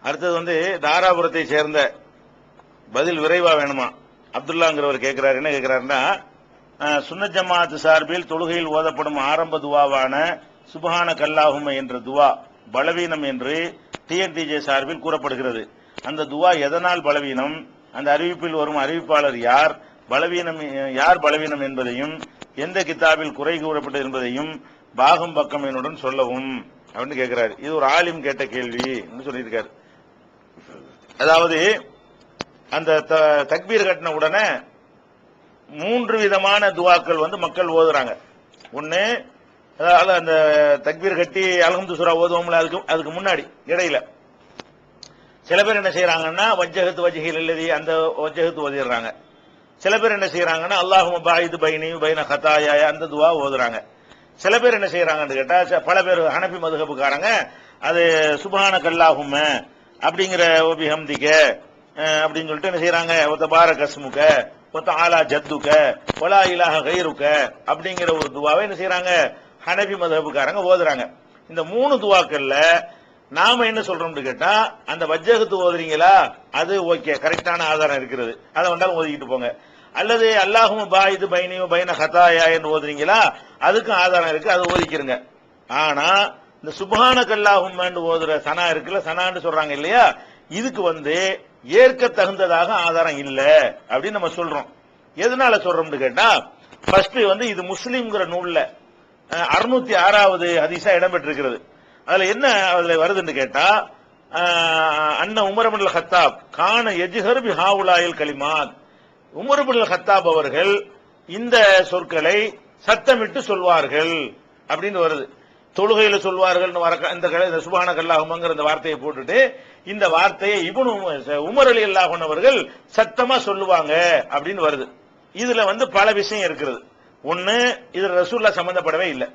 அடுத்தது தாராபுரத்தை சேர்ந்த பதில் விரைவா வேணுமா அப்துல்லாங்கிறவர் கேட்கிறார். என்ன கேட்கிறாருன்னா, சுன்னத் ஜமாத் சார்பில் தொழுகையில் ஓதப்படும் ஆரம்ப துவாவான சுப்ஹான கல்லாஹும்ம என்ற துவா பலவீனம் என்று டிஎன்டிஜே சார்பில் கூறப்படுகிறது. அந்த துவா எதனால் பலவீனம், அந்த அறிவிப்பில் வரும் அறிவிப்பாளர் யார் பலவீனம் என்பதையும் எந்த கிதாபில் குறை கூறப்பட்டது என்பதையும் பாகம் பக்கம் என்னுடன் சொல்லவும் அப்படின்னு கேட்கிறார். இது ஒரு ஆலிம் கேட்ட கேள்வி சொல்லியிருக்காரு. அதாவது அந்த தக்பீர் கட்டின உடனே 3 விதமான துவாக்கள் மக்கள் ஓதுறாங்க. ஒன்னு, அதாவது அந்த தக்பீர் கட்டி அல்ஹம்து சூரா ஓதுவோம்ல, அதுக்கு முன்னாடி இடையில சில பேர் என்ன செய்யறாங்கன்னா வஜ்ஜஹத்து வஜ்ஹில் அல்லதி அந்த வஜ்ஜஹத்து ஓதிடுறாங்க. சில பேர் என்ன செய்யறாங்கன்னா அல்லாஹும்ம பாயிது பைனி பைன ஹதாயா அந்த துவா ஓதுறாங்க. சில பேர் என்ன செய்யறாங்கன்னு கேட்டா, பல பேர் ஹனபி மதுஹபுக்காரங்க அது சுப்ஹான கல்லாஹும்ம அப்படிங்கிற ஓபிஹம்திக அப்படின்னு சொல்லிட்டு என்ன செய்யறாங்க, தபாரக அஸ்முக வதஆலா ஜத்துக வலா இலாஹ கைருக அப்படிங்கிற ஒரு துவாவை என்ன செய்யறாங்க ஹனபி மதுஹபுக்காரங்க ஓதுறாங்க. இந்த 3 துவாக்கள்ல நாம என்ன சொல்றோம்னு கேட்டா, அந்த வஜ்ஜஹத்து ஓதுறீங்களா அது ஓகே, கரெக்டான ஆதாரம் இருக்கிறது, அதை வந்தாலும் ஓதிக்கிட்டு போங்க. அல்லது அல்லாஹும்ம பாயிது பைனி பைன ஹதாயா என்று ஓதுறீங்களா அதுக்கும் ஆதாரம் இருக்கு, அது ஓதிக்கிறங்க. ஆனா இந்த சுப்ஹான கல்லாஹும்மன்னு ஓதுற சனா இருக்குல்ல, சனான்னு சொல்றாங்க இல்லையா, இதுக்கு ஏற்க தகுந்ததாக ஆதாரம் இல்ல அப்படின்னு நம்ம சொல்றோம். எதனால சொல்றோம்னு கேட்டா, ஃபர்ஸ்ட் இது முஸ்லிம்ங்கிற நூல்ல 606வது ஹதீஸா இடம்பெற்றிருக்கிறது. அதுல என்ன அதுல வருதுன்னு கேட்டா, அன்ன உமர் இப்னுல் கத்தாப் கான யஜ்ஹர் பி ஹாவுலாயில் கலிமாத், உமர் இப்னுல் கத்தாப் அவர்கள் இந்த சொற்களை சத்தமிட்டு சொல்வார்கள் அப்படின்னு வருது. தொழுகையில சொல்வார்கள் இந்த சுப்ஹான கல்லாஹும்மங்கிற இந்த வார்த்தையை போட்டுட்டு இந்த வார்த்தையை இப்னு உமர் ரலியல்லாஹு அன்ஹு அவர்கள் சத்தமா சொல்லுவாங்க அப்படின்னு வருது. இதுல பல விஷயம் இருக்கிறது. ஒன்னு, இது ரசூலுல்லாஹ் சம்பந்தப்படவே இல்லை,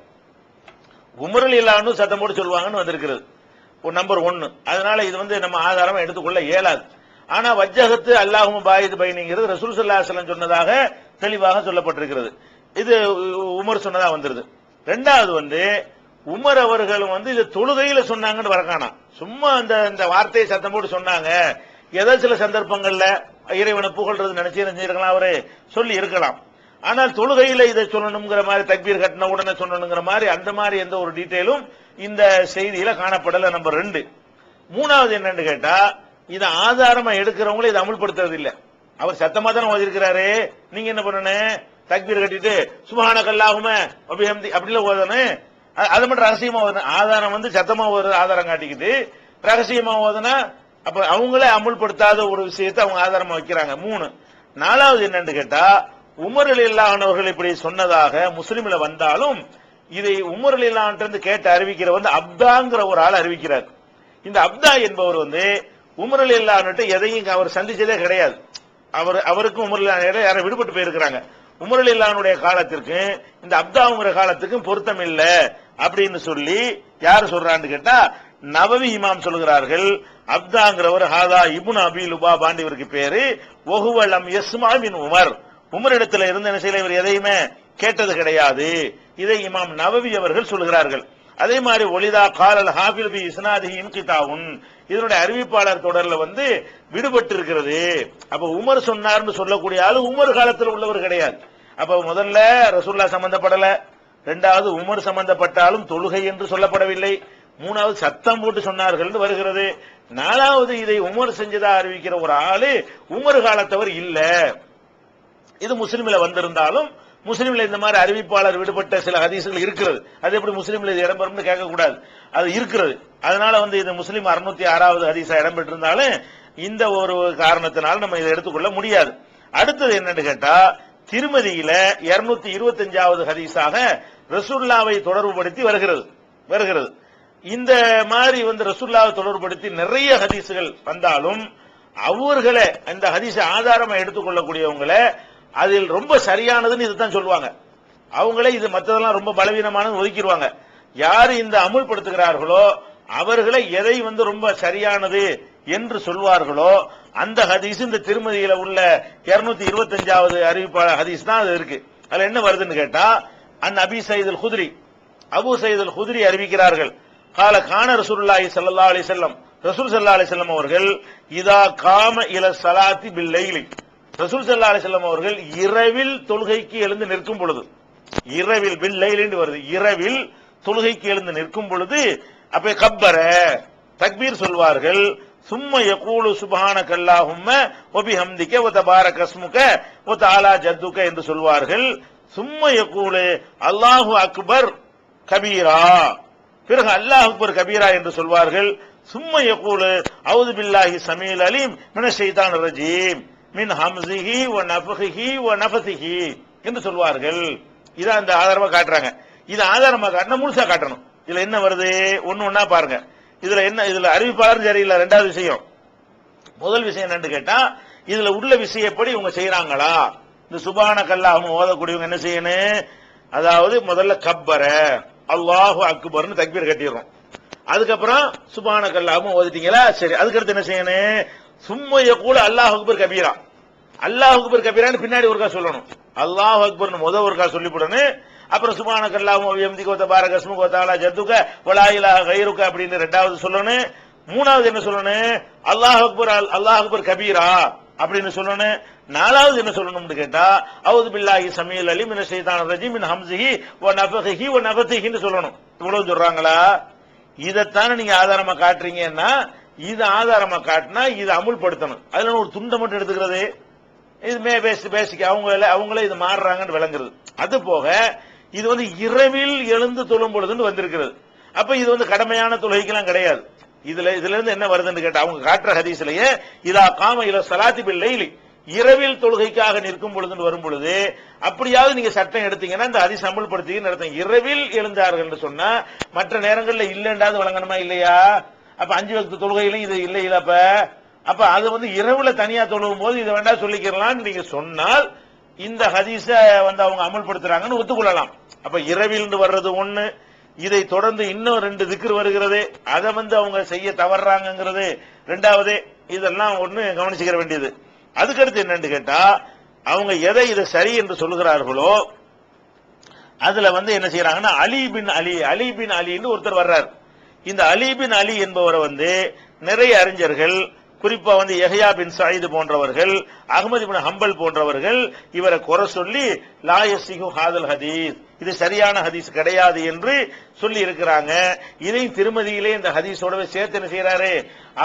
உமர் ரலியல்லாஹு அன்ஹு சத்தம் போட்டு சொல்லுவாங்கன்னு வந்திருக்கிறது நம்பர் 1. அதனால இது நம்ம ஆதாரமா எடுத்துக்கொள்ள இயலாது. ஆனா வஜ்ஜஹத்து அல்லாஹும்ம பாயிது பைனிங்கிறது ரசூல் ஸல்லல்லாஹு அலைஹி வஸல்லம் சொன்னதாக தெளிவாக சொல்லப்பட்டிருக்கிறது. இது உமர் சொன்னதா வந்துருது. ரெண்டாவது உமர் அவர்களும் இது தொழுகையில சொன்னாங்கன்னு வரக்கானா, சும்மா அந்த வார்த்தையை சத்தம் போட்டு சொன்னாங்க. ஏதோ சில சந்தர்ப்பங்கள்ல இறைவனை புகழ்றது நினைச்சிருக்கலாம், அவரு சொல்லி இருக்கலாம். ஆனால் தொழுகையில இதை சொல்லணுங்கிற மாதிரி தக்பீர் கட்டின உடனே சொல்லணுங்கிற மாதிரி அந்த மாதிரி எந்த ஒரு டீட்டெயிலும் இந்த செய்தியில காணப்படல. நம்பர் 2. மூணாவது என்னன்னு கேட்டா, இதை ஆதாரமா எடுக்கிறவங்களும் இதை அமுல்படுத்துறது இல்ல. அவர் சத்தமா தானே ஓதிருக்கிறாரு, நீங்க என்ன பண்ணணும், தக்பீர் கட்டிட்டு சுப்ஹான கல்லாஹும்ம வபிஹம்தி அப்படிலாம் ஓதணும். அது மட்டும் ரகசியமா ஓதணும். ஆதாரம் சத்தமா ஓதுற ஆதாரம் காட்டிக்கிட்டு ரகசியமா ஓதுனா அப்ப அவங்களே அமுல்படுத்தாத ஒரு விஷயத்தை அவங்க ஆதாரமா வைக்கிறாங்க. 3. நாலாவது என்னன்னு கேட்டா, உமர் ரலியல்லாஹு அன்ஹு அவர்கள் இப்படி சொன்னதாக முஸ்லிம்ல வந்தாலும் இதை உமர் ரலியல்லாஹு அன்ஹு கேட்டு அறிவிக்கிற அப்தாங்கிற ஒரு ஆள் அறிவிக்கிறார். இந்த அப்தா என்பவர் உமர் ரலியல்லாஹு அன்ஹு எதையும் அவர் சந்திச்சதே கிடையாது. அவருக்கும் உமர் ரலியல்லாஹு அன்ஹு யாரை விடுபட்டு போயிருக்கிறாங்க. உமர் ரலியல்லாஹு அன்ஹுடைய காலத்திற்கு இந்த அப்தாங்கிற காலத்துக்கும் பொருத்தம் இல்ல அப்படின்னு சொல்லி யாரு சொல்றான்னு கேட்டா, நவவி இமாம் சொல்கிறார்கள். அப்தாங்கிறவர் ஹாதா இப்னு அபி லுபாபான் இவருக்கு பேரு. வஹுவலம் யஸ்மா மின் உமர், உமரிடத்தில் இருந்து என்ன செய்யல இவர் எதையுமே கேட்டது கிடையாது. இதை இமாம் நவவி அவர்கள் சொல்கிறார்கள். அதே மாதிரி ஒலிதா காலல் ஹாஃபில் பி இஸ்னாதிஹி இன்கிதாவுன், இதனுடைய அறிவிப்பாளர் தொடர்ல விடுபட்டு இருக்கிறது. அப்ப உமர் சொன்னார்னு சொல்லக்கூடிய ஆளு உமர் காலத்தில் உள்ளவர் கிடையாது. அப்ப முதல்ல ரசூலுல்லாஹ் சம்பந்தப்படல, இரண்டாவது உமர் சம்பந்தப்பட்டாலும் தொழுகை என்று சொல்லப்படவில்லை, மூணாவது சத்தம் போட்டு சொன்னார்கள் வருகிறது, நாலாவது இதை உமர் செஞ்சதா அறிவிக்கிற ஒரு ஆளு உமர் காலத்தவர் இல்ல. இது முஸ்லிம்ல வந்திருந்தாலும் முஸ்லிம்ல இந்த மாதிரி அறிவிப்பாளர் விடுபட்ட சில ஹதீஸ்கள் இருக்கிறது. அது எப்படி முஸ்லிம்ல இது இடம்பெறும் கேட்கக்கூடாது, அது இருக்கிறது. அதனால இது முஸ்லிம் 606வது ஹதீஸா இடம்பெற்றிருந்தாலும் இந்த ஒரு காரணத்தினால் நம்ம இதை எடுத்துக்கொள்ள முடியாது. அடுத்தது என்னன்னு கேட்டா, திருமதியில 225வது ஹதீஸாக ரசூலுல்லாவை தொடர்புபடுத்தி வருகிறது. இந்த மாதிரி ரசூலுல்லாவை தொடர்புபடுத்தி நிறைய ஹதீஸுகள் வந்தாலும் அவர்களே இந்த ஹதீஸை ஆதாரமா எடுத்துக்கொள்ளக்கூடியவங்களை அதில் ரொம்ப சரியானதுன்னு இதுதான் சொல்லுவாங்க. அவங்களே இது மற்றதெல்லாம் ரொம்ப பலவீனமானது ஒதுக்கிடுவாங்க. யாரு இந்த அமுல்படுத்துகிறார்களோ அவர்களை எதை ரொம்ப சரியானது என்று சொல்வார்களோ அந்த ஹதீஸ் இந்த திருமதியில உள்ள 225வது அறிவிப்பாளர் ஹதீஸ் தான் அது இருக்கு. அதுல என்ன வருதுன்னு கேட்டா, அன் Abi Said al Khudri, Abu Said al Khudri அறிவிக்கிறார்கள். கால கான ரசூலுல்லாஹி ஸல்லல்லாஹு அலைஹி வஸல்லம், ரசூல் ஸல்லல்லாஹு அலைஹி வஸல்லம் அவர்கள் இதா காம இல ஸலாத்தி பில் லைலி, ரசூல் ஸல்லல்லாஹு அலைஹி வஸல்லம் அவர்கள் இரவில் தொழுகைக்கு எழுந்து நிற்கும் பொழுது, இரவில் பில் லைலின்னு வருது, இரவில் தொழுகைக்கு எழுந்து நிற்கும் பொழுது அப்ப கப்பர தக்பீர் சொல்வார்கள். சும்ம யகூலு சுப்ஹானக அல்லாஹும்ம வ பிஹம்திக வ தபாரக அஸ்முக வ தஆலா ஜத்துக என்று சொல்வார்கள். சும்ம யகூலு அல்லாஹு அக்பர் கபீரா, பிறகு அல்லாஹ் அக்பர் கபீரா என்று சொல்வார்கள். சும்ம யகூலு அஊது பில்லாஹி ஸமீல் அலீம் மினஷ் ஷைத்தானிர் ரஜீம் மின் ஹம்ஸிஹி வ நஃப்ஹிஹி வ நஃபஸிஹி என்று சொல்வார்கள். இத அந்த ஆதாரமா காட்டுறாங்க. இது ஆதாரமா காட்டினா முழுசா காட்டணும். இதுல என்ன வருது ஒன்னு ஒன்னா பாருங்க. இதுல என்ன, இதுல அறிவிப்பாளர் சரியில்லை. ரெண்டாவது விஷயம், முதல் விஷயம் என்னன்னு கேட்டா, இதுல உள்ள விஷயப்படி இவங்க செய்யறாங்களா? இந்த சுப்ஹானக அல்லாஹும்ம ஓதக்கூடியவங்க என்ன செய்யணும்? அதாவது முதல்ல கப்பர அல்லாஹு அக்பர்னு தக்பீர் கட்டிடுறோம். அதுக்கப்புறம் சுப்ஹானக அல்லாஹும்ம ஓதிட்டீங்களா, சரி. அதுக்கடுத்து என்ன செய்யணும்? சும்ம யகூலு அல்லாஹு அக்பர் கபீரா, அல்லாஹு அக்பர் கபீரான்னு பின்னாடி ஒருக்கா சொல்லணும். அல்லாஹு அக்பர்னு முதல் ஒருக்கா சொல்லிவிடணும். அப்புறம் சுப்ஹானக அல்லாஹும்ம வ பிஹம்திக வ தபாரக அஸ்முக வ தஆலா ஜத்துக வ லா இலாஹ கைருக அப்படின்னு ரெண்டாவது சொல்லணும். மூணாவது என்ன சொல்லணும்? அல்லாஹ் அக்பர் அல்லாஹ் அக்பர் கபீரா அப்படின்னு சொல்லணும். நாலாவது என்ன சொல்லணும்னு கேட்டா, அஊது பில்லாஹி ஸமீல் அலீம் மினஷ் ஷைத்தானிர் ரஜீம் மின் ஹம்ஸிஹி வ நஃபஸிஹி வ நஃபஸிஹின்னு சொல்லணும். இவ்வளவு சொல்றாங்களா? இதத்தானே நீங்க ஆதாரமா காட்டுறீங்கன்னா, இது ஆதாரமா காட்டினா இது அமுல்படுத்தணும். அதுல ஒரு துண்டை மட்டும் எடுத்துக்கிறது இது பேசிக் அவங்களே இது மாறுறாங்கன்னு விளங்குறது. அது போக இது வந்து இரவில் எழுந்து தொழும் பொழுதுன்னு வந்திருக்கிறது. அப்ப இது வந்து கடமையான தொழுகைக்கெல்லாம் கிடையாது. இதுல இருந்து என்ன வருதுன்னு கேட்டா, அவங்க காட்டுற ஹதீஸ்லயே இதா காம இல ஸலாத்தி பில் லைலி, இரவில் தொழுகைக்காக நிற்கும் பொழுதுன்னு வரும் பொழுது, அப்படியாவது நீங்க சட்டம் எடுத்தீங்கன்னா இந்த ஹதீஸ் அமல்படுத்திங்கன்னு அர்த்தம். இரவில் எழுந்தார்கள் என்று சொன்னா மற்ற நேரங்கள்ல இல்லைன்றாவது வழங்கணுமா இல்லையா? அப்ப 5 வக்து தொழுகையிலும் இது இல்லை இல்ல. அப்ப அது வந்து இரவுல தனியா தொழுவும் போது இதை வேண்டாம் சொல்லிக்கிறலாம்னு நீங்க சொன்னால் இந்த ஹதீஸ வந்து அவங்க அமல்படுத்துறாங்கன்னு ஒத்துக்கொள்ளலாம். அப்ப இரவில் வர்றது ஒண்ணு, இதை தொடர்ந்து இன்னும் 2 திக்ர் வருகிறது, அதை வந்து அவங்க செய்ய தவறாங்கிறது ரெண்டாவது. இதெல்லாம் ஒண்ணு கவனிச்சுக்கிற வேண்டியது. அதுக்கடுத்து என்னன்னு கேட்டா, அவங்க எதை இதை சரி என்று சொல்லுகிறார்களோ அதுல வந்து என்ன செய்யறாங்கன்னா, அலி பின் அலின்னு ஒருத்தர் வர்றார். இந்த அலி பின் அலி என்பவரை வந்து நிறைய அறிஞர்கள், குறிப்பா வந்து யஹ்யா பின் சயீத் போன்றவர்கள், அஹ்மத் இப்னு ஹம்பல் போன்றவர்கள் இவரை குறை சொல்லி லா யஸிஹு ஹாதல் ஹதீஸ், இது சரியான ஹதீஸ் கிடையாது என்று சொல்லி இருக்கிறாங்க. இதையும் திருமதியிலே இந்த ஹதீஸோடவே சேர்த்து என்ன செய்யறாரு,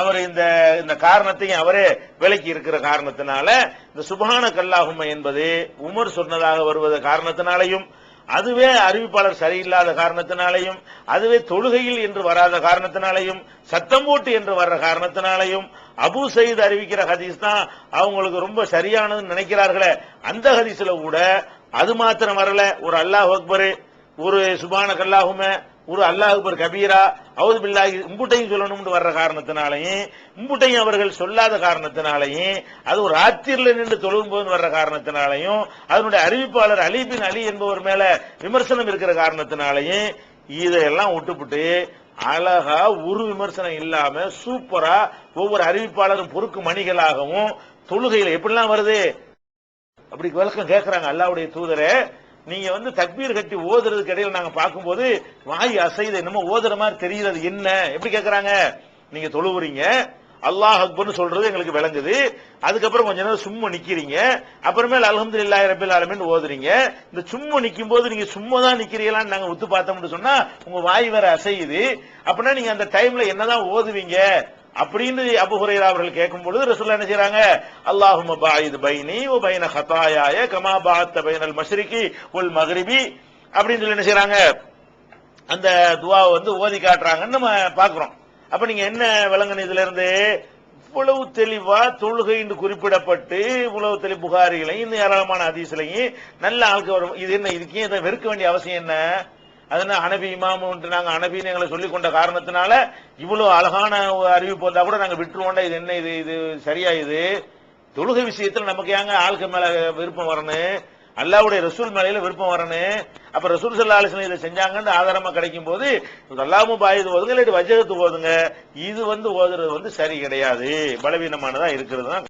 அவர் இந்த காரணத்தையும் அவரே விலக்கி இருக்கிற காரணத்தினால, இந்த சுப்ஹானக அல்லாஹும்ம என்பது உமர் சொன்னதாக வருவது காரணத்தினாலையும், அதுவே அறிவிப்பாளர் சரியில்லாத காரணத்தினாலையும், அதுவே தொழுகையில் என்று வராத காரணத்தினாலையும், சத்தம் போட்டு என்று வர்ற காரணத்தினாலையும், அபு சயீத் அறிவிக்கிற ஹதீஸ் தான் அவங்களுக்கு ரொம்ப சரியானதுன்னு நினைக்கிறார்களே, அந்த ஹதீஸ்ல கூட அது மாத்திரம் வரல. ஒரு அல்லாஹ் அக்பர், ஒரு சுப்ஹானக அல்லாஹும்ம, ஒரு அல்லாஹ் அக்பர் கபீரா, அஊது பில்லாஹி இம்புட்டையும் சொல்லணும்னு வர்ற காரணத்தினாலையும், இம்புட்டையும் அவர்கள் சொல்லாத காரணத்தினாலையும், அது ஒரு ராத்திரில நின்று தொழும் போது வர்ற காரணத்தினாலையும், அதனுடைய அறிவிப்பாளர் அலி பின் அலி என்பவர் மேல விமர்சனம் இருக்கிற காரணத்தினாலையும், இதையெல்லாம் விட்டுப்புட்டு அழகா ஒரு விமர்சனம் இல்லாம சூப்பரா ஒவ்வொரு அறிவிப்பாளரும் பொறுக்கு மணிகளாகவும் தொழுகையில எப்படிலாம் வருது அப்படி விளக்கம் கேட்கிறாங்க. அல்லாஹ்வுடைய தூதரே, நீங்க வந்து தக்பீர் கட்டி ஓதுறதுக்கு இடையில நாங்க பார்க்கும்போது வாய் அசைது என்னமோ ஓதுற மாதிரி தெரியுது, என்ன எப்படி கேட்கறாங்க? நீங்க தொழுவுறீங்க, அல்லாஹ் அக்பர்னு சொல்றது எங்களுக்கு விளங்குது, அதுக்கப்புறம் கொஞ்ச நேரம் சும்மா நிக்கிறீங்க, அப்புறமேல அல்ஹம்துலில்லாஹி ரப்பில் ஆலமீன் ஓதுறீங்க. இந்த சும்மா நிக்கும் போது நீங்க சும்மா தான் நிக்கிறீங்களான்னு நாங்க உத்து பார்த்தோம்னு சொன்னா உங்க வாய் வேற அசையுது, அப்படின்னா நீங்க அந்த டைம்ல என்னதான் ஓதுவீங்க அப்படின்னு அபூ ஹுரைரா அவர்கள் கேட்கும் பொழுது ரசூலுல்லாஹ் என்ன செய்றாங்க, அல்லாஹும்ம பாயித் பைனி வ பைன ஹதாயாய கமா பாஅத்த பைனல் மஷ்ரிகி வல் மக்ரிபி அப்படின்னு சொல்லி என்ன செய்றாங்க, அந்த துஆவை வந்து ஓதி காட்டுறாங்கன்னு நம்ம பாக்குறோம். அப்ப நீங்க என்ன விளங்கணும் இதுல இருந்து? இவ்வளவு தெளிவா தொழுகை என்று குறிப்பிடப்பட்டு இவ்வளவு தெளிவு புகாரிகளையும் இந்த ஏராளமான ஹதீஸ்லையும் நல்ல ஆட்கள் வரும். இது என்ன, இதுக்கே இதை வெறுக்க வேண்டிய அவசியம் என்ன? அதனால அனபி இமாம் நாங்க அனபின்னு எங்களை சொல்லிக் கொண்ட காரணத்தினால இவ்வளவு அழகான அறிவிப்பு வந்தா கூட நாங்க விட்டுருவோண்டா. இது என்ன, இது சரியா? இது தொழுகை விஷயத்துல நமக்கு ஏங்க ஆளுக்கு மேல விருப்பம் வரணும்? அல்லாஹ்வுடைய ரசூல் மேலையில விருப்பம் வரணும். அப்ப ரசூல் ஸல்லல்லாஹு அலைஹி வஸல்லம் இதை செஞ்சாங்கன்னு ஆதாரமா கிடைக்கும் போது அல்லாஹ்மு பாயித் ஓதுங்க, இல்லாட்டி வஜ்ஹத்து ஓதுங்க. இது வந்து ஓதுறது வந்து சரி கிடையாது, பலவீனமானதா இருக்கிறது தான்.